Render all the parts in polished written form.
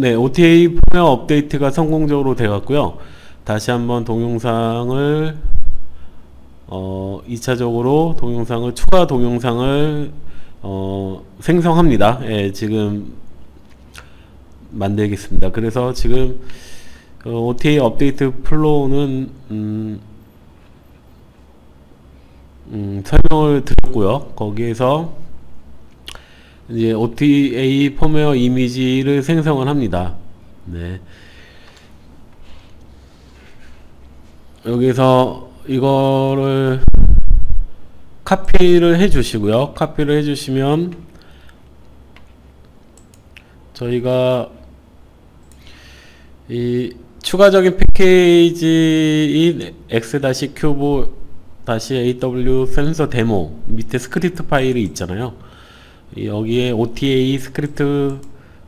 네, OTA 펌웨어 업데이트가 성공적으로 되었고요. 다시 한번 동영상을 2차적으로 동영상을 추가 동영상을 생성합니다. 예, 지금 만들겠습니다. 그래서 지금 OTA 업데이트 플로우는 설명을 드렸고요. 거기에서 이제 OTA 펌웨어 이미지를 생성을 합니다. 네. 여기서 이거를 카피를 해 주시고요. 카피를 해 주시면 저희가 이 추가적인 패키지인 x-큐브-aw 센서 데모 밑에 스크립트 파일이 있잖아요. 여기에 OTA 스크립트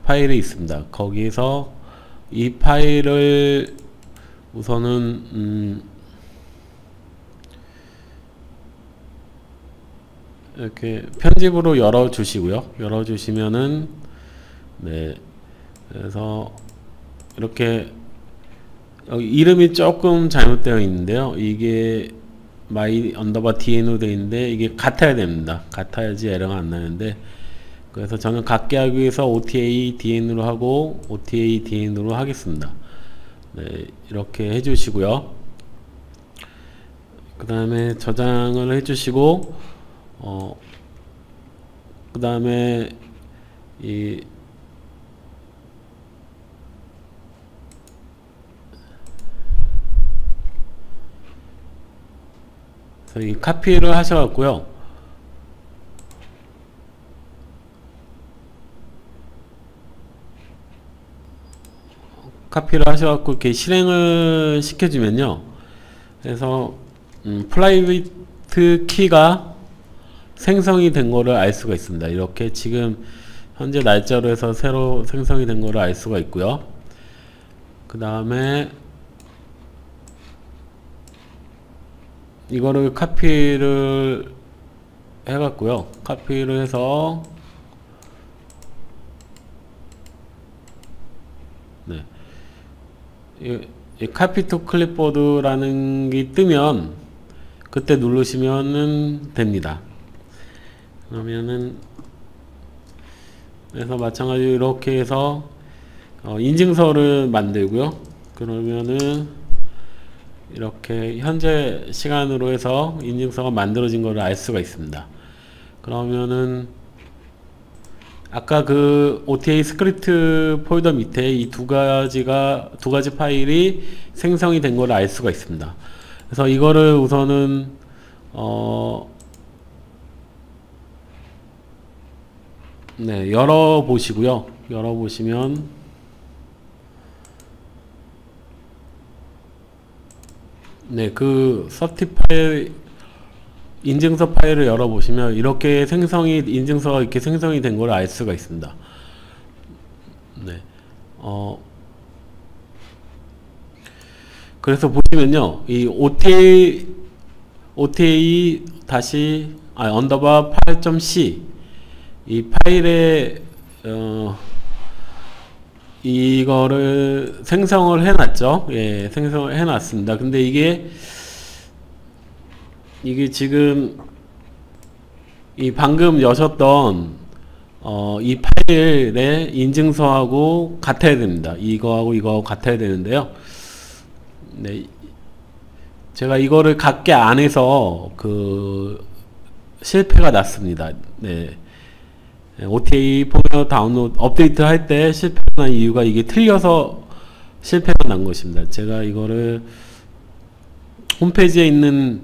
파일이 있습니다. 거기에서 이 파일을 우선은 이렇게 편집으로 열어 주시고요. 열어 주시면은 네, 그래서 이렇게 여기 이름이 조금 잘못되어 있는데요. 이게 my underbar dn으로 되어 있는데 이게 같아야 됩니다. 같아야지 에러가 안 나는데, 그래서 저는 같게 하기 위해서 OTA dn으로 하고 OTA dn으로 하겠습니다. 네, 이렇게 해주시고요. 그 다음에 저장을 해주시고 그 다음에 이 카피를 하셔갖고요. 카피를 하셔갖고 이렇게 실행을 시켜주면요. 그래서 프라이빗 키가 생성이 된 거를 알 수가 있습니다. 이렇게 지금 현재 날짜로 해서 새로 생성이 된 거를 알 수가 있고요. 그 다음에 이거를 카피를 해갖고요. 카피를 해서 네, 이 카피 투 클립보드라는 게 뜨면 그때 누르시면은 됩니다. 그러면은 그래서 마찬가지로 이렇게 해서 인증서를 만들고요. 그러면은 이렇게 현재 시간으로 해서 인증서가 만들어진 것을 알 수가 있습니다. 그러면은 아까 그 OTA 스크립트 폴더 밑에 이 두 가지 파일이 생성이 된 것을 알 수가 있습니다. 그래서 이거를 우선은 네, 열어 보시고요. 열어 보시면 네, 그 서티 파일 인증서 파일을 열어보시면 이렇게 인증서가 이렇게 생성이 된 걸 알 수가 있습니다. 네, 그래서 보시면요, 이 OTA 다시 언더바 8.c 이 파일에 이거를 생성을 해놨죠. 예, 생성을 해놨습니다. 근데 이게 지금 이 방금 여셨던 이 파일의 인증서하고 같아야 됩니다. 이거하고 같아야 되는데요. 네, 제가 이거를 같게 안 해서 그 실패가 났습니다. 네. OTA 펌웨어 다운로드 업데이트 할 때 실패가 난 이유가 이게 틀려서 실패가 난 것입니다. 제가 이거를 홈페이지에 있는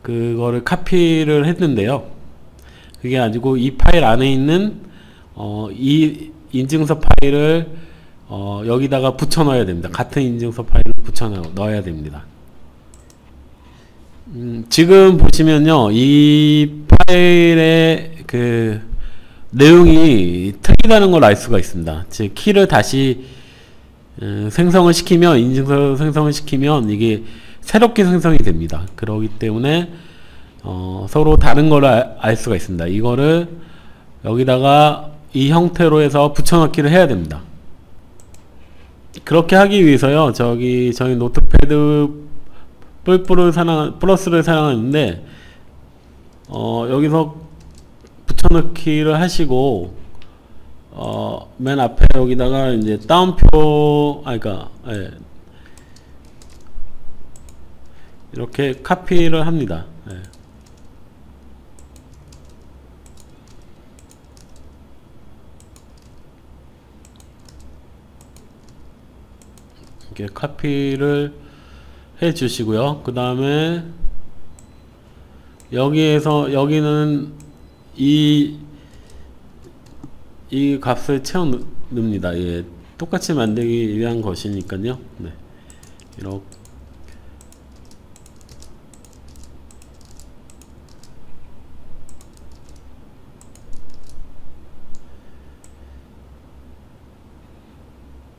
그거를 카피를 했는데요. 그게 아니고 이 파일 안에 있는 이 인증서 파일을 여기다가 붙여 넣어야 됩니다. 같은 인증서 파일을 붙여 넣어야 됩니다. 지금 보시면요, 이 파일의 그 내용이 틀리다는 걸 알 수가 있습니다. 즉 키를 다시 생성을 시키면, 인증서 생성을 시키면 이게 새롭게 생성이 됩니다. 그렇기 때문에 서로 다른 걸 알 수가 있습니다. 이거를 여기다가 이 형태로 해서 붙여넣기를 해야 됩니다. 그렇게 하기 위해서요, 저희 노트패드 플러스를 사용하는데, 여기서 붙여넣기를 하시고, 맨 앞에 여기다가 이제 다운표, 그러니까, 예, 이렇게 카피를 합니다. 예. 이렇게 카피를 해 주시고요. 그 다음에 여기는 이 값을 채워 넣습니다. 예, 똑같이 만들기 위한 것이니까요. 네,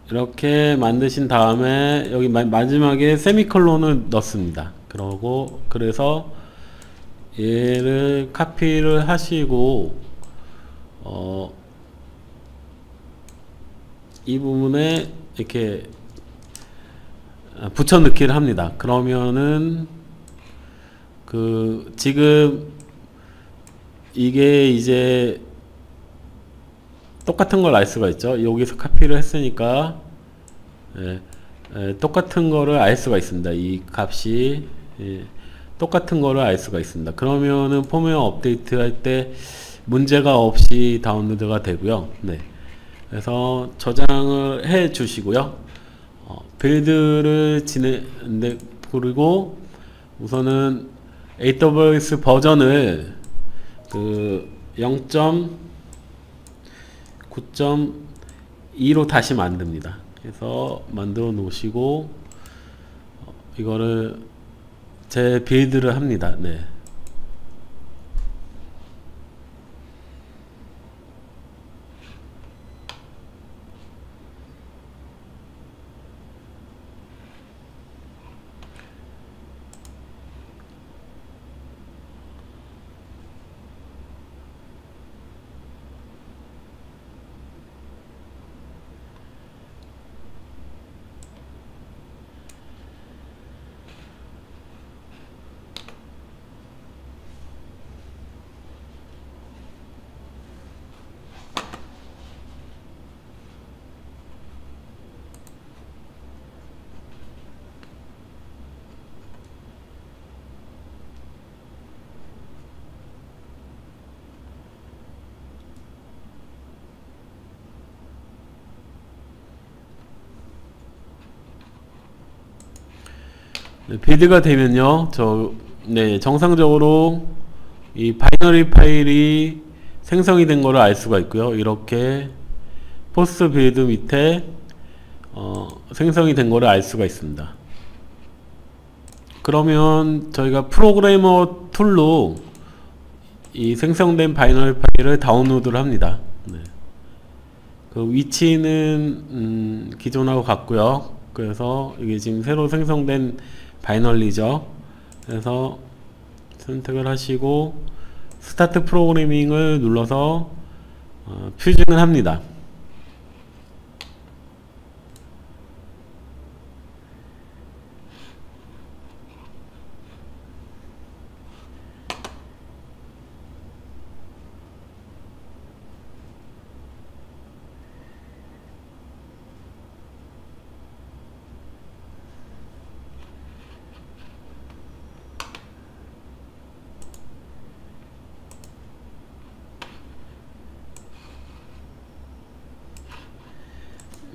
이렇게 만드신 다음에 여기 마지막에 세미콜론을 넣습니다. 그래서 얘를 카피를 하시고 이 부분에 이렇게 붙여넣기를 합니다. 그러면은 지금 이게 이제 똑같은 걸 알 수가 있죠. 여기서 카피를 했으니까 똑같은 거를 알 수가 있습니다. 이 값이 똑같은 거를 알 수가 있습니다. 그러면은 펌웨어 업데이트 할 때 문제가 없이 다운로드가 되고요. 네. 그래서 저장을 해 주시고요. 빌드를 그리고 우선은 AWS 버전을 0.9.2로 다시 만듭니다. 그래서 만들어 놓으시고 이거를 빌드를 합니다. 네. 빌드가 되면요, 정상적으로 이 바이너리 파일이 생성이 된 거를 알 수가 있고요. 이렇게 포스트 빌드 밑에 생성이 된 거를 알 수가 있습니다. 그러면 저희가 프로그래머 툴로 이 생성된 바이너리 파일을 다운로드를 합니다. 네. 그 위치는 기존하고 같고요. 그래서 이게 지금 새로 생성된 바이너리죠. 그래서 선택을 하시고 스타트 프로그래밍을 눌러서 퓨징을 합니다.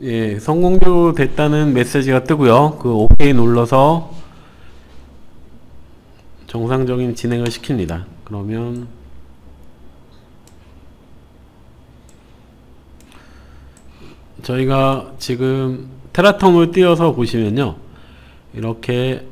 예, 성공적으로 됐다는 메시지가 뜨고요. OK 눌러서 정상적인 진행을 시킵니다. 그러면 저희가 지금 테라텀을 띄워서 보시면요, 이렇게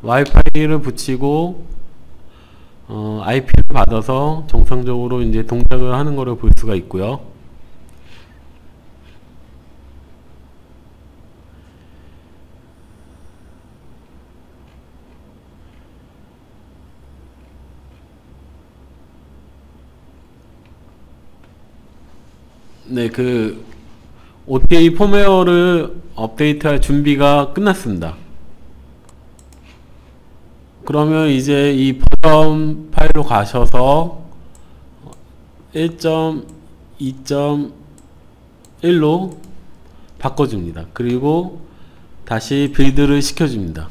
와이파이를 붙이고 IP를 받아서 정상적으로 이제 동작을 하는 것을 볼 수가 있고요. 네, 그 OTA 펌웨어를 업데이트할 준비가 끝났습니다. 그러면 이제 이 버전 파일로 가셔서 1.2.1로 바꿔줍니다. 그리고 다시 빌드를 시켜줍니다.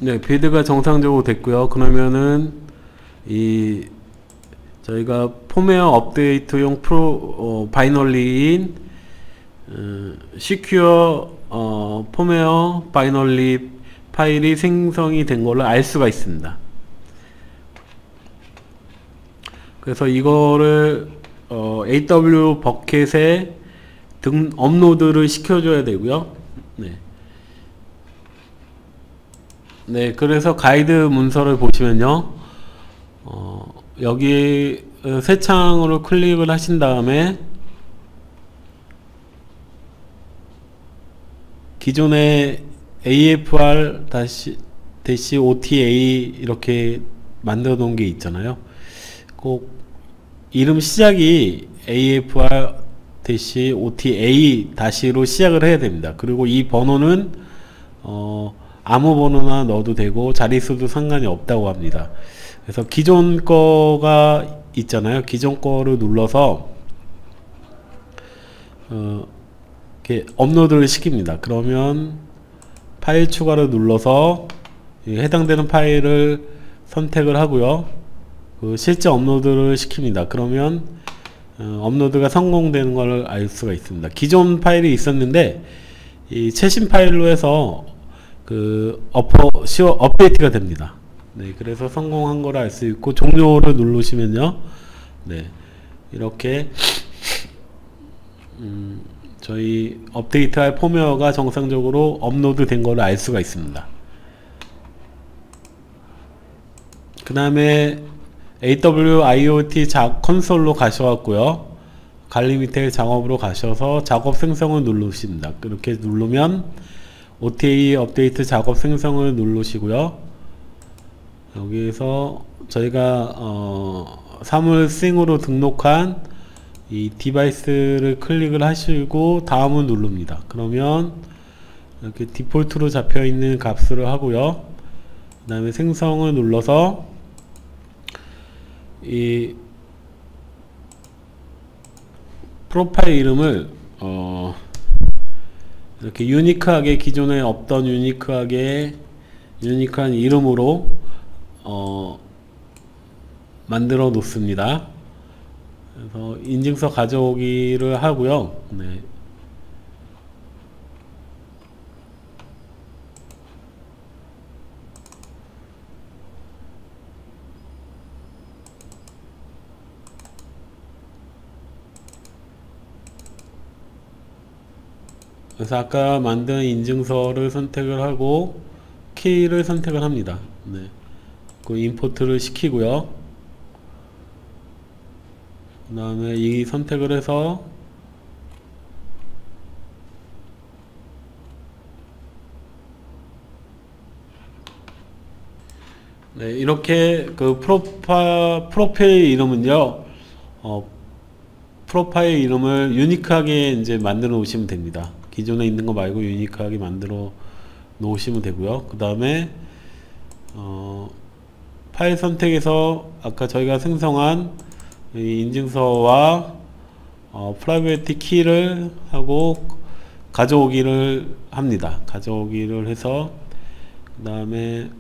네, 빌드가 정상적으로 됐고요. 그러면은 이 저희가 펌웨어 업데이트용 바이널리인 시큐어 펌웨어 바이널리 파일이 생성이 된 걸로 알 수가 있습니다. 그래서 이거를 AW 버켓에 업로드를 시켜줘야 되고요. 네. 네, 그래서 가이드 문서를 보시면요. 여기 새 창으로 클릭을 하신 다음에 기존의 AFR-OTA 이렇게 만들어 놓은 게 있잖아요. 꼭 이름 시작이 AFR-OTA-로 시작을 해야 됩니다. 그리고 이 번호는 아무 번호나 넣어도 되고 자릿수도 상관이 없다고 합니다. 그래서 기존 거가 있잖아요. 기존 거를 눌러서 이렇게 업로드를 시킵니다. 그러면 파일 추가를 눌러서 해당되는 파일을 선택을 하고요. 실제 업로드를 시킵니다. 그러면 업로드가 성공되는 걸 알 수가 있습니다. 기존 파일이 있었는데 이 최신 파일로 해서 업데이트가 됩니다. 네, 그래서 성공한 걸 알 수 있고 종료를 누르시면요. 네, 이렇게 저희 업데이트할 펌웨어가 정상적으로 업로드 된 걸 알 수가 있습니다. 그 다음에 AWIoT 콘솔로 가셔갖고요. 관리 밑에 작업으로 가셔서 작업 생성을 누르십니다. 그렇게 누르면 OTA 업데이트 작업 생성을 누르시고요. 여기에서 저희가 사물 싱으로 등록한 이 디바이스를 클릭을 하시고 다음을 누릅니다. 그러면 이렇게 디폴트로 잡혀 있는 값을 하고요. 그 다음에 생성을 눌러서 이 프로파일 이름을 이렇게 유니크하게 기존에 없던 유니크한 이름으로 만들어 놓습니다. 그래서 인증서 가져오기를 하고요. 네. 그래서 아까 만든 인증서를 선택을 하고 키를 선택을 합니다. 네. 그 임포트를 시키고요. 그 다음에 이 선택을 해서 네, 이렇게 그 프로파일 이름은요. 프로파일 이름을 유니크하게 이제 만들어 놓으시면 됩니다. 기존에 있는 거 말고 유니크하게 만들어 놓으시면 되고요. 그 다음에 파일 선택에서 아까 저희가 생성한 이 인증서와 프라이빗 키를 하고 가져오기를 합니다. 가져오기를 해서 그 다음에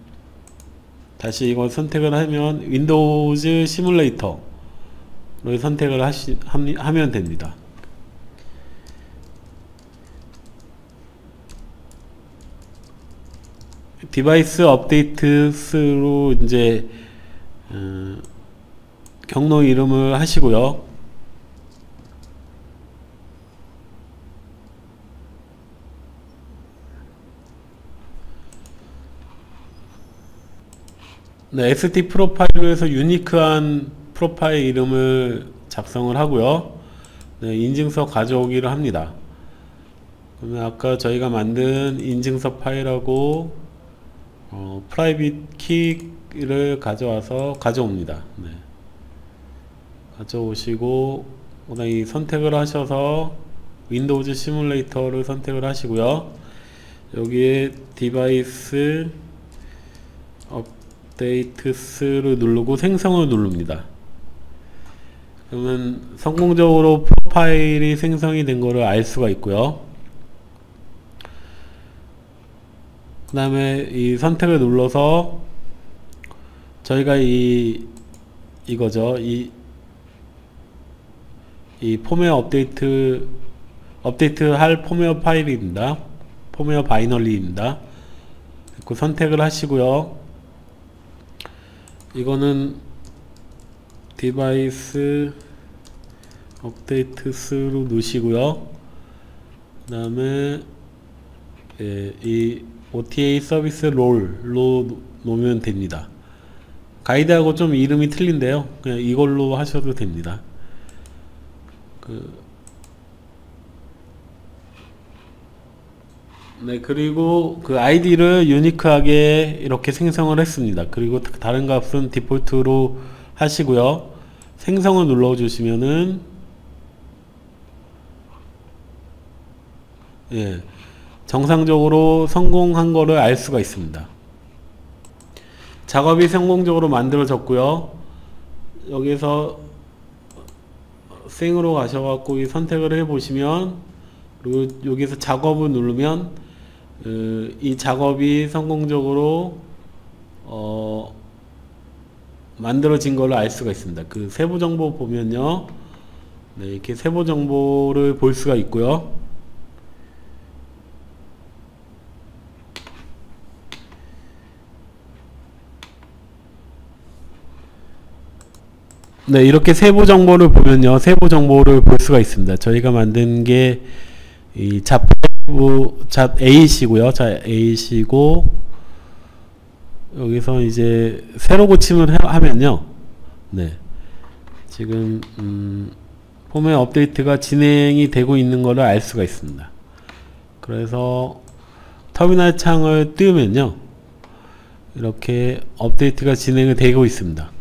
다시 이걸 선택을 하면 윈도우즈 시뮬레이터를 선택을 하면 됩니다. 디바이스 업데이트스로 이제 경로 이름을 하시고요. 네, ST 프로파일로 해서 유니크한 프로파일 이름을 작성을 하고요. 네, 인증서 가져오기를 합니다. 그러면 아까 저희가 만든 인증서 파일하고 프라이빗 키를 가져옵니다. 네. 가져오시고 그다음 이 선택을 하셔서 윈도우즈 시뮬레이터를 선택을 하시고요. 여기에 디바이스 업데이트스를 누르고 생성을 누릅니다. 그러면 성공적으로 프로파일이 생성이 된 거를 알 수가 있고요. 그 다음에 이 선택을 눌러서 저희가 이거죠. 이 폼웨어 업데이트 할 폼웨어 파일입니다. 폼웨어 바이너리입니다. 그 선택을 하시고요. 이거는 디바이스 업데이트스로 넣으시고요. 그 다음에 이 OTA 서비스 롤로 놓으면 됩니다. 가이드하고 좀 이름이 틀린데요. 그냥 이걸로 하셔도 됩니다. 네, 그리고 그 아이디를 유니크하게 이렇게 생성을 했습니다. 그리고 다른 값은 디폴트로 하시고요. 생성을 눌러 주시면은 예, 정상적으로 성공한 거를 알 수가 있습니다. 작업이 성공적으로 만들어졌고요. 여기서 생으로 가셔갖고 이 선택을 해 보시면, 그리고 여기서 작업을 누르면 이 작업이 성공적으로 만들어진 걸 알 수가 있습니다. 그 세부 정보 보면요, 네, 이렇게 세부 정보를 볼 수가 있고요. 네, 이렇게 세부 정보를 보면요, 세부 정보를 볼 수가 있습니다. 저희가 만든 게 이 잣8이고요. 잣8이고, 여기서 이제 새로 고침을 하면요, 네, 지금 폼웨어 업데이트가 진행이 되고 있는 것을 알 수가 있습니다. 그래서 터미널 창을 띄우면요, 이렇게 업데이트가 진행이 되고 있습니다.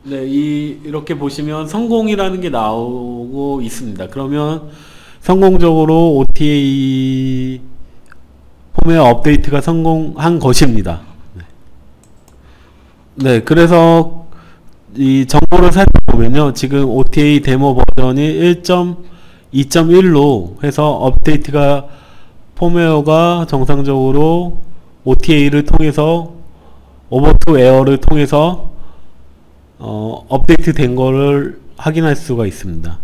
네, 이렇게 보시면 성공이라는 게 나오고 있습니다. 그러면 성공적으로 OTA 폼웨어 업데이트가 성공한 것입니다. 네, 그래서 이 정보를 살펴보면요, 지금 OTA 데모 버전이 1.2.1로 해서 업데이트가 폼웨어가 정상적으로 OTA를 통해서 오버 투 에어를 통해서 업데이트 된 거를 확인할 수가 있습니다.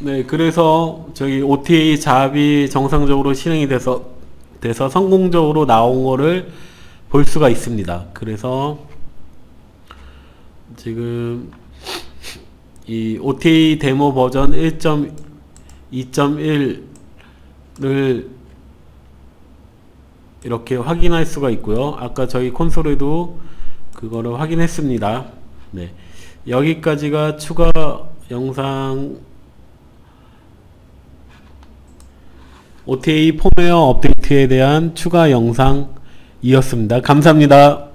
네, 그래서 저기 OTA 잡이 정상적으로 실행이 돼서 성공적으로 나온 거를 볼 수가 있습니다. 그래서 지금 이 OTA 데모 버전 1.2.1을 이렇게 확인할 수가 있고요. 아까 저희 콘솔에도 그거를 확인했습니다. 네, 여기까지가 추가 영상 OTA 폼웨어 업데이트에 대한 추가 영상이었습니다. 감사합니다.